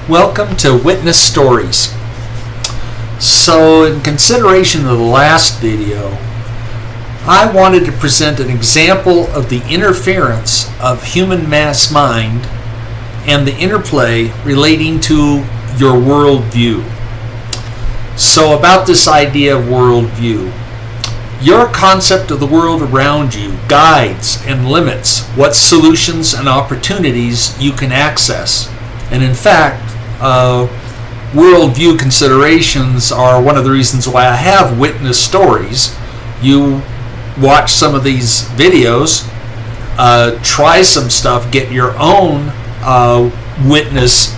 Welcome to Witness Stories. So, in consideration of the last video, I wanted to present an example of the interference of human mass mind and the interplay relating to your worldview. So, about this idea of worldview. Your concept of the world around you guides and limits what solutions and opportunities you can access. And in fact, worldview considerations are one of the reasons why I have witness stories. You watch some of these videos, try some stuff, get your own witness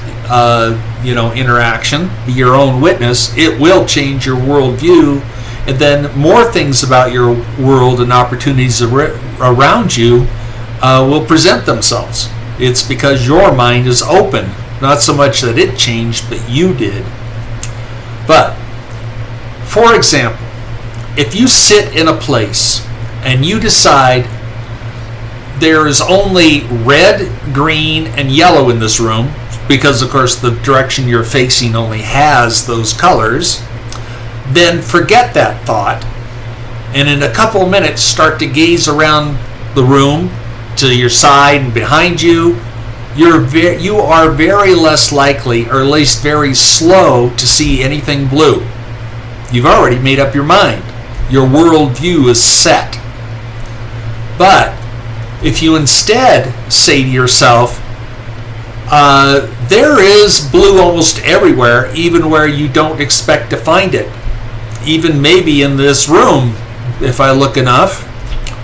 interaction, be your own witness. It will change your worldview, and then more things about your world and opportunities around you will present themselves. It's because your mind is open. Not so much that it changed, but you did. But, for example, if you sit in a place and you decide there is only red, green, and yellow in this room, because of course the direction you're facing only has those colors, then forget that thought, and in a couple of minutes start to gaze around the room to your side and behind you. You are very less likely, or at least very slow, to see anything blue. You've already made up your mind. Your worldview is set. But if you instead say to yourself, there is blue almost everywhere, even where you don't expect to find it. Even maybe in this room, if I look enough,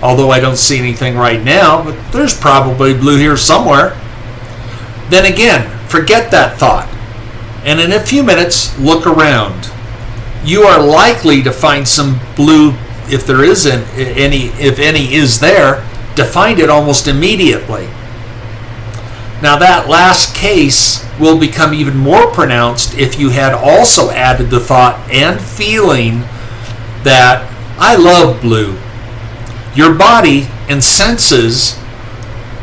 although I don't see anything right now, but there's probably blue here somewhere. Then again, forget that thought, and in a few minutes, look around. You are likely to find some blue, if there isn't any, if any is there, to find it almost immediately. Now that last case will become even more pronounced if you had also added the thought and feeling that I love blue. Your body and senses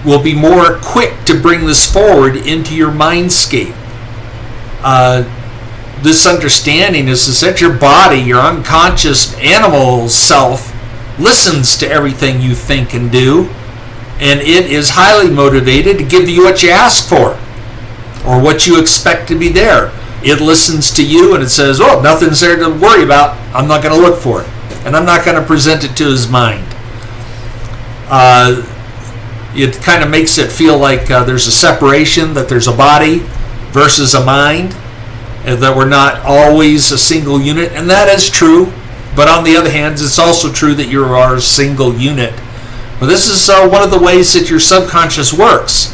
will be more quick to bring this forward into your mindscape. This understanding is that your body, your unconscious animal self, listens to everything you think and do, and it is highly motivated to give you what you ask for or what you expect to be there. It listens to you and it says, oh, nothing's there to worry about. I'm not going to look for it, and I'm not going to present it to his mind. It kind of makes it feel like there's a separation, that there's a body versus a mind, and that we're not always a single unit, and that is true. But on the other hand, it's also true that you are a single unit. But this is one of the ways that your subconscious works.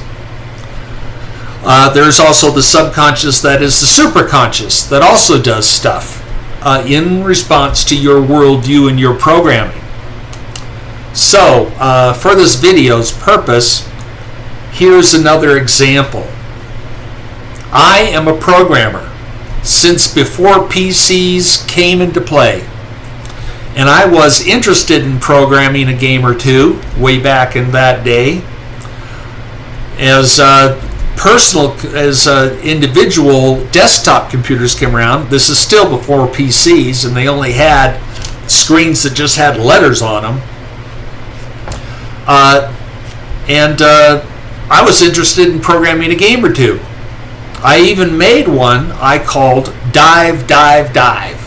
There's also the subconscious that is the superconscious that also does stuff in response to your worldview and your programming. So, for this video's purpose, here's another example. I am a programmer since before PCs came into play. And I was interested in programming a game or two way back in that day. As individual desktop computers came around, this is still before PCs, and they only had screens that just had letters on them. I was interested in programming a game or two. I even made one I called Dive, Dive, Dive.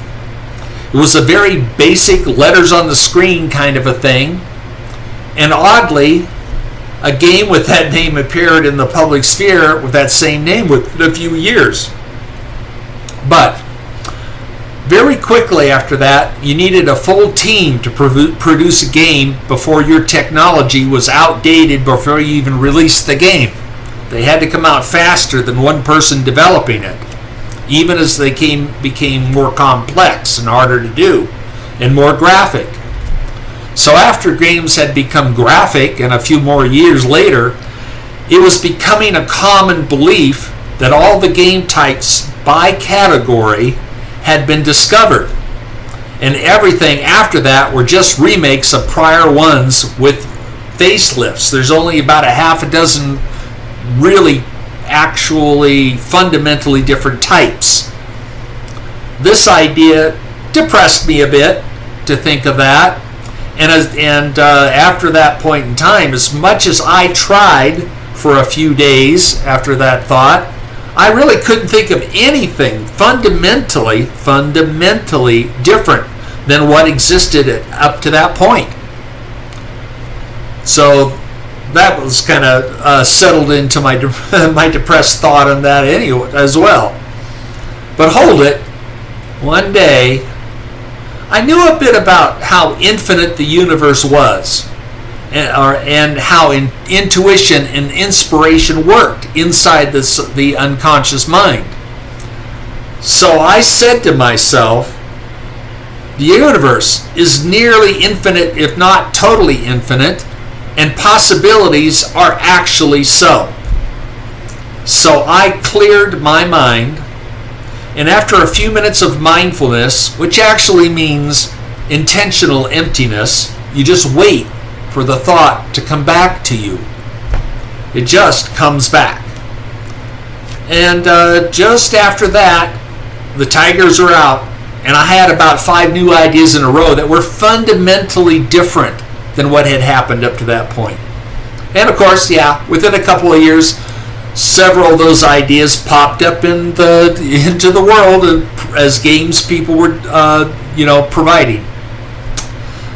It was a very basic letters on the screen kind of a thing. And oddly, a game with that name appeared in the public sphere with that same name within a few years. But very quickly after that, you needed a full team to produce a game before your technology was outdated before you even released the game. They had to come out faster than one person developing it, even as they became more complex and harder to do, and more graphic. So after games had become graphic, and a few more years later, it was becoming a common belief that all the game types by category had been discovered, and everything after that were just remakes of prior ones with facelifts. There's only about a half a dozen really actually fundamentally different types. This idea depressed me a bit to think of that. And after that point in time, as much as I tried for a few days after that thought, I really couldn't think of anything fundamentally different than what existed up to that point. So that was kind of settled into my my depressed thought on that anyway as well. But hold it, one day I knew a bit about how infinite the universe was, and how intuition and inspiration worked inside the unconscious mind. So I said to myself, the universe is nearly infinite, if not totally infinite, and possibilities are actually so. So I cleared my mind, and after a few minutes of mindfulness, which actually means intentional emptiness, you just wait for the thought to come back to you. It just comes back. And just after that, the tigers are out, and I had about 5 new ideas in a row that were fundamentally different than what had happened up to that point. And of course, within a couple of years, several of those ideas popped up into the world as games people were providing.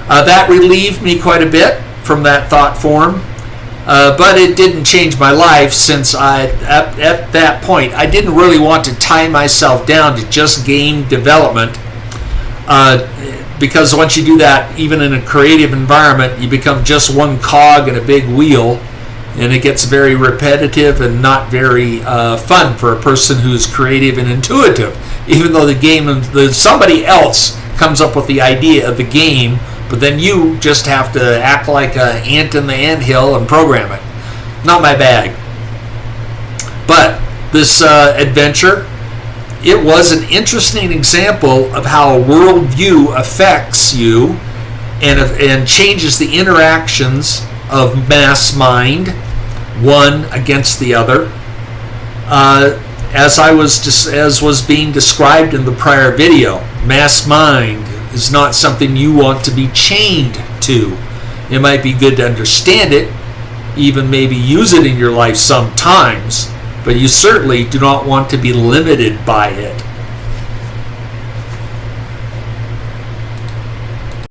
That relieved me quite a bit from that thought form, but it didn't change my life, since at that point I didn't really want to tie myself down to just game development, because once you do that, even in a creative environment, you become just one cog in a big wheel, and it gets very repetitive and not very fun for a person who's creative and intuitive. Even though somebody else comes up with the idea of the game, but then you just have to act like an ant in the anthill and program it. Not my bag. But this adventure, it was an interesting example of how a worldview affects you and changes the interactions of mass mind, one against the other. As was being described in the prior video, mass mind is not something you want to be chained to. It might be good to understand it, even maybe use it in your life sometimes, but you certainly do not want to be limited by it.